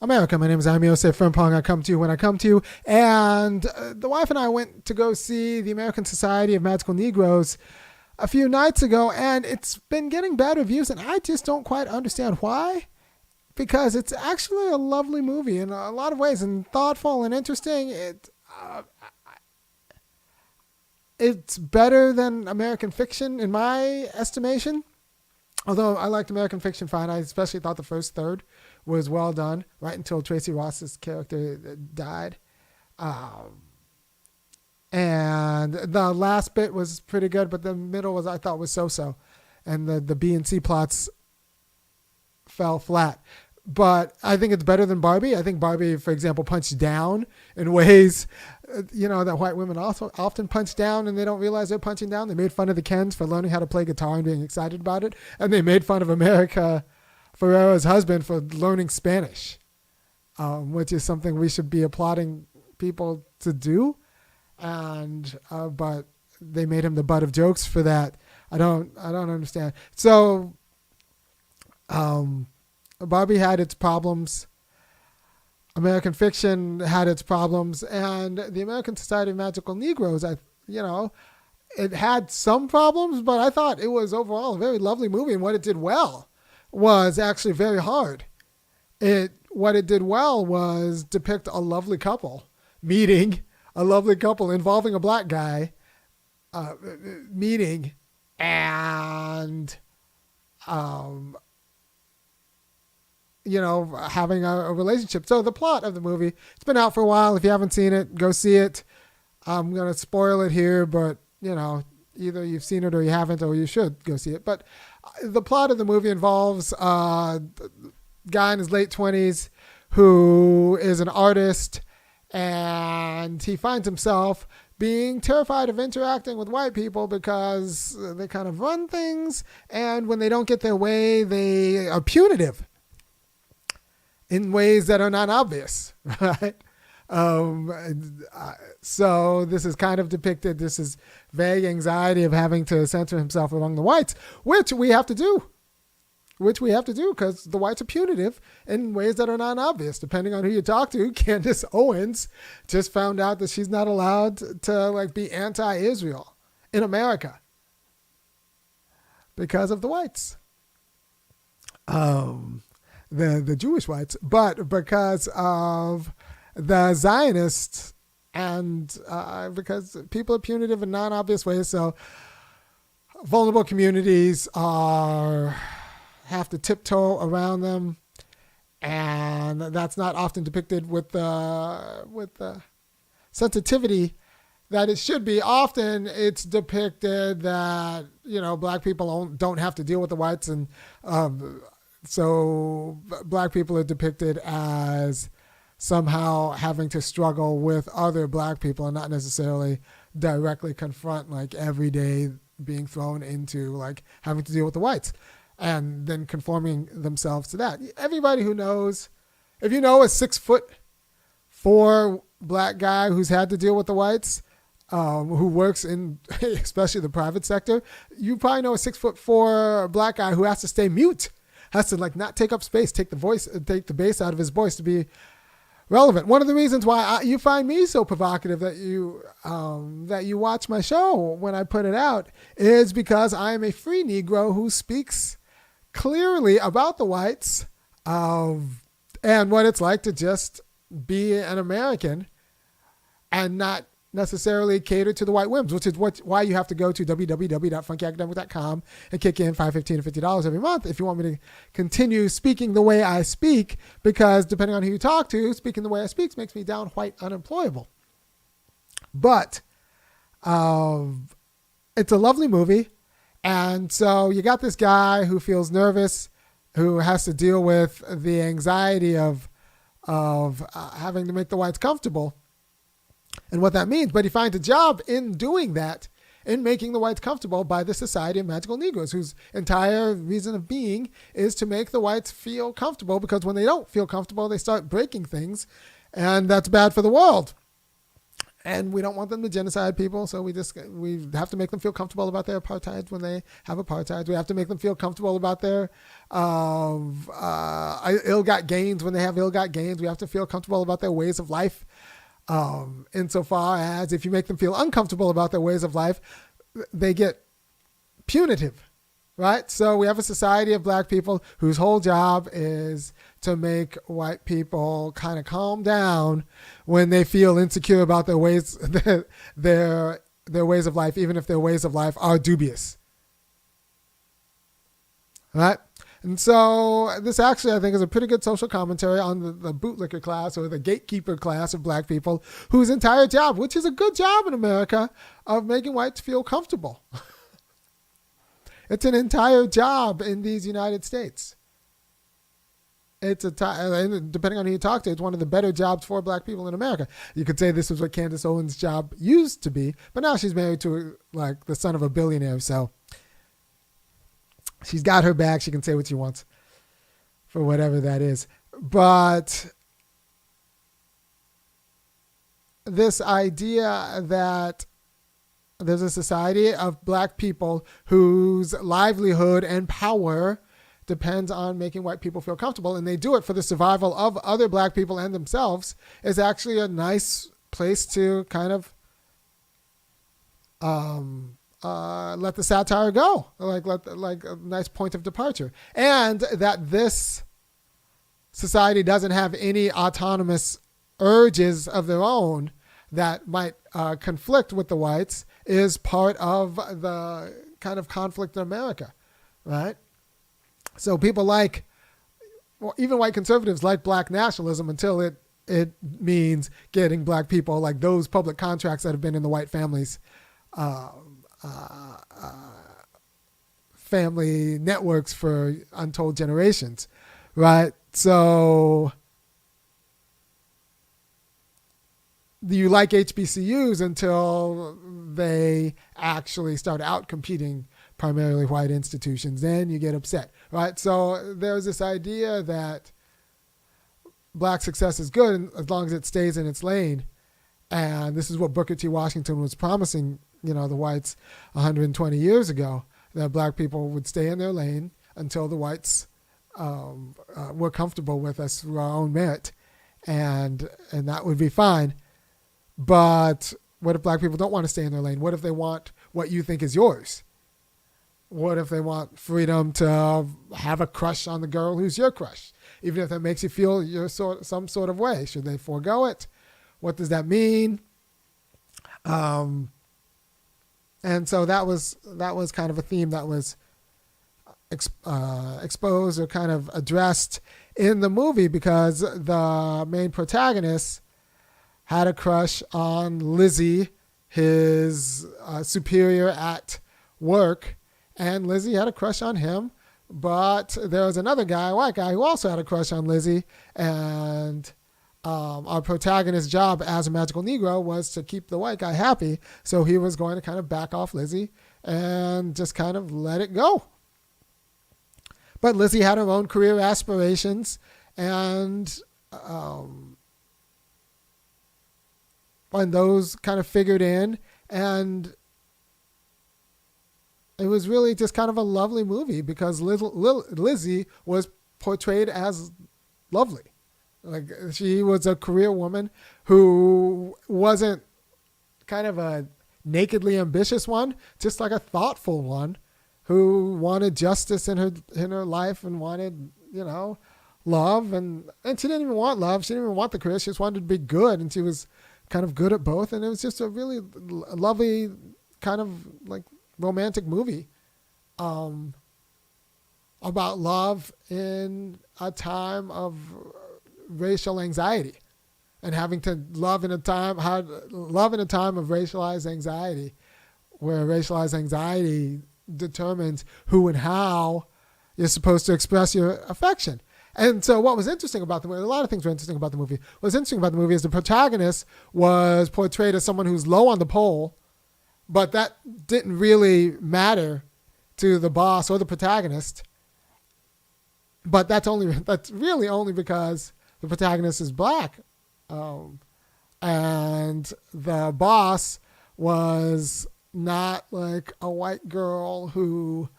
America. My name is Osei-Frimpong. I come to you when I come to you. And the wife and I went to go see the American Society of Magical Negroes a few nights ago, and it's been getting bad reviews, and I just don't quite understand why. Because it's actually a lovely movie in a lot of ways, and thoughtful and interesting. It's better than American fiction in my estimation. Although I liked American fiction fine, I especially thought the first third was well done, right until Tracy Ross's character died. And the last bit was pretty good, but the middle I thought was so-so. And the B and C plots fell flat. But I think it's better than Barbie. I think Barbie, for example, punched down in ways, that white women also often punch down and they don't realize they're punching down. They made fun of the Kens for learning how to play guitar and being excited about it. And they made fun of America Ferrera's husband for learning Spanish, which is something we should be applauding people to do. And but they made him the butt of jokes for that. I don't understand. So Barbie had its problems. American fiction had its problems, and the American Society of Magical Negroes, it had some problems, but I thought it was overall a very lovely movie, and what it did well was actually very hard. What it did well was depict a lovely couple meeting, a lovely couple involving a black guy meeting, and having a relationship. So the plot of the movie, it's been out for a while. If you haven't seen it, go see it. I'm going to spoil it here, but either you've seen it or you haven't, or you should go see it. But the plot of the movie involves a guy in his late 20s who is an artist, and he finds himself being terrified of interacting with white people because they kind of run things, and when they don't get their way, they are punitive in ways that are not obvious, right? So this is kind of depicted, this is vague anxiety of having to censor himself among the whites, which we have to do because the whites are punitive in ways that are not obvious. Depending on who you talk to, Candace Owens just found out that she's not allowed to be anti-Israel in America because of the whites. The Jewish whites, but because of the Zionists and because people are punitive in non-obvious ways. So vulnerable communities have to tiptoe around them, and that's not often depicted with the sensitivity that it should be. Often it's depicted that black people don't have to deal with the whites, and so black people are depicted as somehow having to struggle with other black people and not necessarily directly confront every day being thrown into having to deal with the whites and then conforming themselves to that. Everybody who knows, if you know a 6'4" black guy who's had to deal with the whites, who works in especially the private sector, you probably know a 6'4" black guy who has to stay mute. Has to not take up space, take the bass out of his voice to be relevant. One of the reasons why you find me so provocative that you watch my show when I put it out is because I am a free Negro who speaks clearly about the whites and what it's like to just be an American and not necessarily cater to the white whims, which is why you have to go to www.funkyacademic.com and kick in $5, $15, and $50 every month if you want me to continue speaking the way I speak, because depending on who you talk to, speaking the way I speak makes me downright unemployable. But it's a lovely movie, and so you got this guy who feels nervous, who has to deal with the anxiety of having to make the whites comfortable and what that means. But he finds a job in doing that, in making the whites comfortable by the Society of Magical Negroes, whose entire reason of being is to make the whites feel comfortable, because when they don't feel comfortable, they start breaking things, and that's bad for the world. And we don't want them to genocide people, so we have to make them feel comfortable about their apartheid when they have apartheid. We have to make them feel comfortable about their ill-got gains when they have ill-got gains. We have to feel comfortable about their ways of life. Insofar as if you make them feel uncomfortable about their ways of life, they get punitive, right? So we have a society of black people whose whole job is to make white people kind of calm down when they feel insecure about their ways, their ways of life, even if their ways of life are dubious, right? And so this actually, I think, is a pretty good social commentary on the bootlicker class or the gatekeeper class of black people whose entire job, which is a good job in America, of making whites feel comfortable. It's an entire job in these United States. Depending on who you talk to, it's one of the better jobs for black people in America. You could say this was what Candace Owens' job used to be, but now she's married to like the son of a billionaire, so she's got her back. She can say what she wants for whatever that is. But this idea that there's a society of black people whose livelihood and power depends on making white people feel comfortable, and they do it for the survival of other black people and themselves, is actually a nice place to kind of let the satire go, like a nice point of departure. And that this society doesn't have any autonomous urges of their own that might conflict with the whites is part of the kind of conflict in America, right? So people like, well, even white conservatives like black nationalism until it means getting black people, like those public contracts that have been in the white families' family networks for untold generations, right? So you like HBCUs until they actually start out-competing primarily white institutions. Then you get upset, right? So there's this idea that black success is good as long as it stays in its lane. And this is what Booker T. Washington was promising, the whites 120 years ago, that black people would stay in their lane until the whites were comfortable with us through our own merit. And that would be fine. But what if black people don't want to stay in their lane? What if they want what you think is yours? What if they want freedom to have a crush on the girl who's your crush? Even if that makes you feel some sort of way. Should they forego it? What does that mean? And so that was kind of a theme that was exposed or kind of addressed in the movie, because the main protagonist had a crush on Lizzie, his superior at work, and Lizzie had a crush on him. But there was another guy, a white guy, who also had a crush on Lizzie, and our protagonist's job as a magical Negro was to keep the white guy happy, so he was going to kind of back off Lizzie and just kind of let it go. But Lizzie had her own career aspirations, and those kind of figured in, and it was really just kind of a lovely movie because Lizzie was portrayed as lovely. Like, she was a career woman who wasn't kind of a nakedly ambitious one, just like a thoughtful one who wanted justice in her life and wanted, love. And she didn't even want love. She didn't even want the career. She just wanted to be good. And she was kind of good at both. And it was just a really lovely kind of like romantic movie about love in a time of racial anxiety, and having to love in a time of racialized anxiety, where racialized anxiety determines who and how you're supposed to express your affection. And so what was interesting about the movie, a lot of things were interesting about the movie. What was interesting about the movie is the protagonist was portrayed as someone who's low on the pole, but that didn't really matter to the boss or the protagonist. But that's really only because the protagonist is black. And the boss was not like a white girl who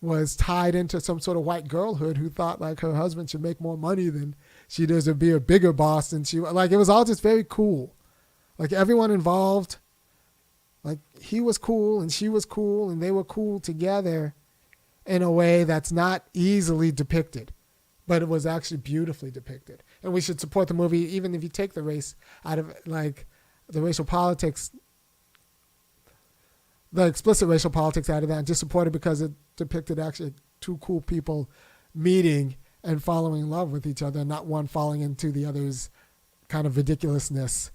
was tied into some sort of white girlhood who thought like her husband should make more money than she does or be a bigger boss than she, like, it was all just very cool. Like, everyone involved, like, he was cool and she was cool and they were cool together in a way that's not easily depicted, but it was actually beautifully depicted. And we should support the movie, even if you take the race out of, like, the racial politics, the explicit racial politics out of that, and just support it because it depicted actually two cool people meeting and falling in love with each other, not one falling into the other's kind of ridiculousness,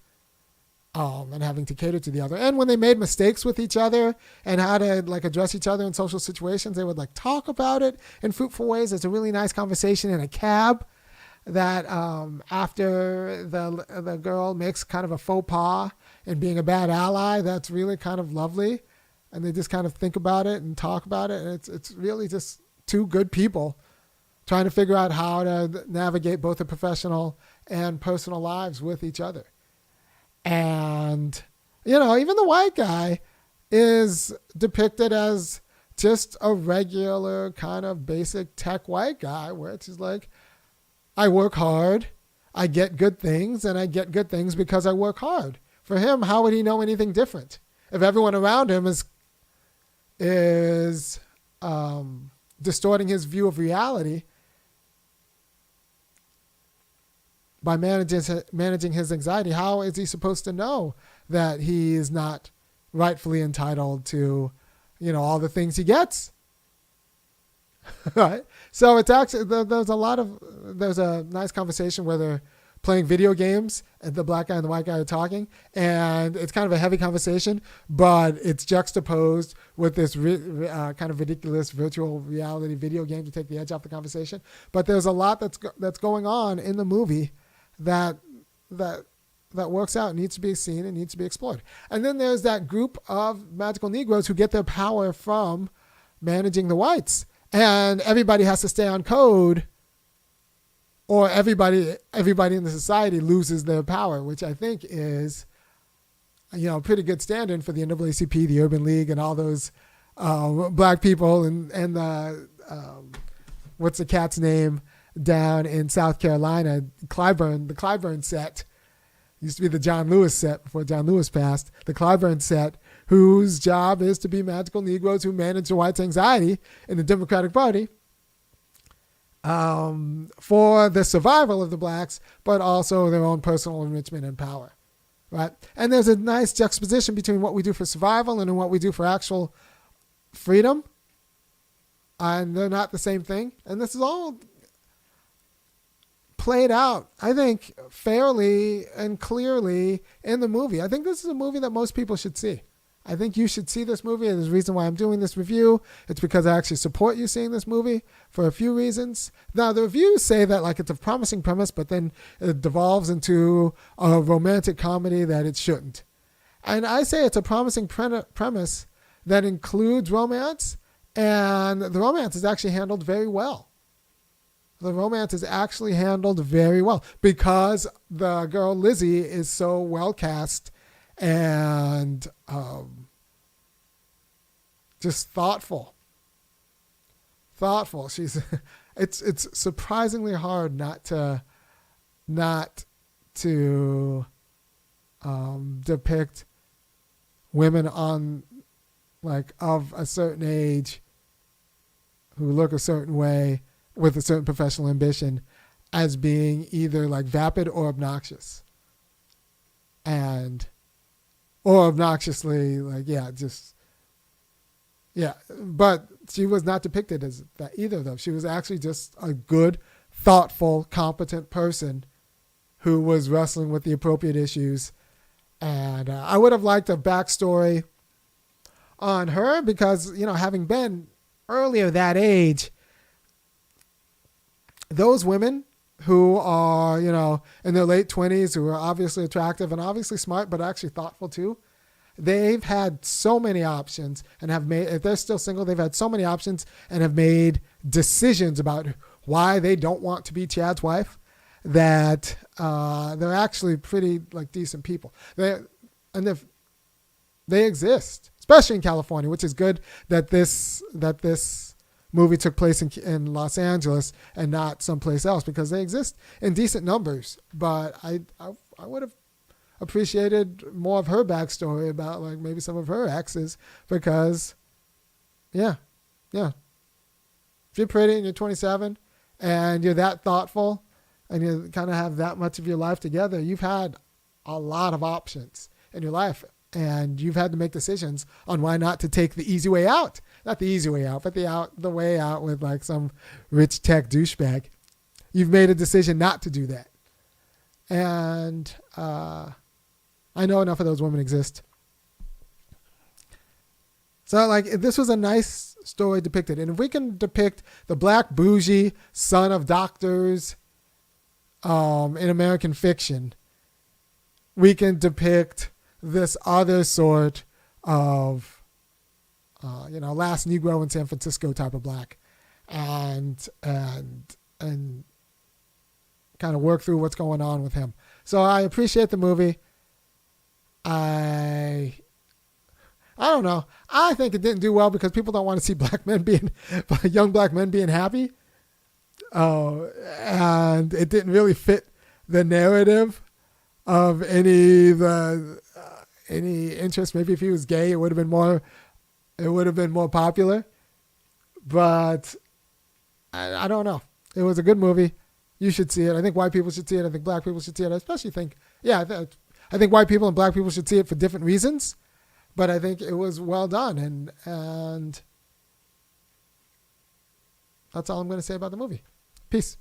and having to cater to the other. And when they made mistakes with each other and how to like address each other in social situations, they would like talk about it in fruitful ways. There's a really nice conversation in a cab that after the girl makes kind of a faux pas and being a bad ally, that's really kind of lovely. And they just kind of think about it and talk about it. And it's really just two good people trying to figure out how to navigate both the professional and personal lives with each other. And, you know, even the white guy is depicted as just a regular kind of basic tech white guy, where it's just like, I work hard, I get good things, and I get good things because I work hard. For him, how would he know anything different? If everyone around him is distorting his view of reality by managing his anxiety, how is he supposed to know that he is not rightfully entitled to, you know, all the things he gets? Right? So it's actually, there's a nice conversation where they're playing video games and the black guy and the white guy are talking, and it's kind of a heavy conversation, but it's juxtaposed with this kind of ridiculous virtual reality video game to take the edge off the conversation. But there's a lot that's going on in the movie that works out, needs to be seen and needs to be explored. And then there's that group of magical Negroes who get their power from managing the whites, and everybody has to stay on code, or everybody in the society loses their power, which I think is, you know, a pretty good stand-in for the NAACP, the Urban League, and all those black people and the what's the cat's name down in South Carolina, the Clyburn set. Used to be the John Lewis set before John Lewis passed. The Clyburn set, whose job is to be magical Negroes who manage the whites' anxiety in the Democratic Party, for the survival of the blacks, but also their own personal enrichment and power, right? And there's a nice juxtaposition between what we do for survival and what we do for actual freedom, and they're not the same thing. And this is all played out, I think, fairly and clearly in the movie. I think this is a movie that most people should see. I think you should see this movie. And there's a reason why I'm doing this review. It's because I actually support you seeing this movie for a few reasons. Now, the reviews say that like it's a promising premise, but then it devolves into a romantic comedy that it shouldn't. And I say it's a promising premise that includes romance, and the romance is actually handled very well. The romance is actually handled very well because the girl Lizzie is so well cast and just thoughtful. She's it's surprisingly hard not to depict women on like of a certain age who look a certain way with a certain professional ambition as being either like vapid or obnoxious. Or obnoxiously, like, but she was not depicted as that either of them. She was actually just a good, thoughtful, competent person who was wrestling with the appropriate issues. And I would have liked a backstory on her because, you know, having been earlier that age, those women who are, you know, in their late 20s, who are obviously attractive and obviously smart, but actually thoughtful too. They've had so many options and have made, if they're still single, they've had so many options and have made decisions about why they don't want to be Chad's wife that they're actually pretty like decent people. They exist, especially in California, which is good that this movie took place in Los Angeles and not someplace else, because they exist in decent numbers. But I would have appreciated more of her backstory about like maybe some of her exes, because yeah. If you're pretty and you're 27 and you're that thoughtful and you kind of have that much of your life together, you've had a lot of options in your life, and you've had to make decisions on why not to take the easy way out. Not the easy way out, but the way out with like some rich tech douchebag. You've made a decision not to do that. And I know enough of those women exist. So like this was a nice story depicted. And if we can depict the black bougie son of doctors in American fiction, we can depict this other sort of last Negro in San Francisco type of black, and kind of work through what's going on with him. So I appreciate the movie. I don't know. I think it didn't do well because people don't want to see young black men being happy. And it didn't really fit the narrative of any interest. Maybe if he was gay, it would have been more popular. But I don't know. It was a good movie. You should see it. I think white people should see it. I think black people should see it. I especially think, I think white people and black people should see it for different reasons. But I think it was well done, and that's all I'm going to say about the movie. Peace.